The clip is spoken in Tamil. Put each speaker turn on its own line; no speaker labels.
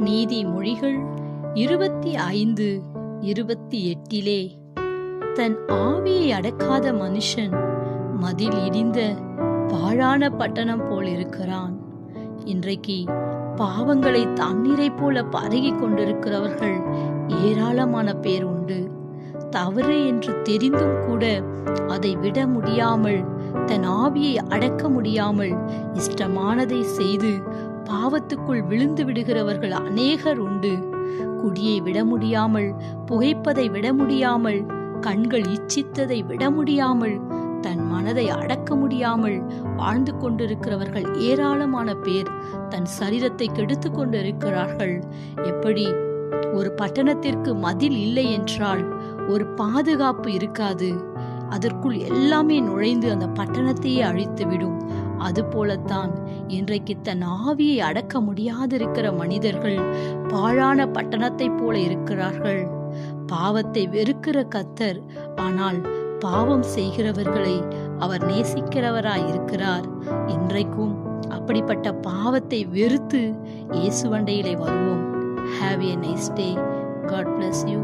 நீதிமொழிகள் 25:28 தன் ஆவியை அடக்காத மனுஷன் மதில் இடிந்த பாழான பட்டணம் போல் இருக்கிறான். இன்றைக்கு பாவங்களை தண்ணீரை போல பருகி கொண்டிருக்கிறவர்கள் ஏராளமான பேர் உண்டு. தவறு என்று தெரிந்தும் கூட அதை விட முடியாமல், தன் ஆவியை அடக்க முடியாமல் இஷ்டமானதை செய்து பாவத்துக்குள் விழுந்து விடுகிறவர்கள் அநேகர் உண்டு. குடியை விட முடியாமல், புகைப்பதை விட முடியாமல், கண்கள் இச்சித்ததை விட முடியாமல், தன் மனதை அடக்க முடியாமல் வாழ்ந்து கொண்டிருக்கிறவர்கள் ஏராளமான பேர் தன் சரீரத்தை கெடுத்து கொண்டிருக்கிறார்கள். எப்படி ஒரு பட்டணத்திற்கு மதில் இல்லை என்றால் ஒரு பாதுகாப்பு இருக்காது, அதற்குள் எல்லாமே நுழைந்து அந்த பட்டணத்தையே அழித்துவிடும். அதுபோலத்தான் இன்றைக்கு தன் ஆவியை அடக்க முடியாதிருக்கிற மனிதர்கள் பாழான பட்டணத்தை போல இருக்கிறார்கள். பாவத்தை வெறுக்கிற கர்த்தர், ஆனால் பாவம் செய்கிறவர்களை அவர் நேசிக்கிறவராய் இருக்கிறார். இன்றைக்கும் அப்படிப்பட்ட பாவத்தை வெறுத்து இயேசுவண்டையிலே வருவோம். Have a nice day. God bless you.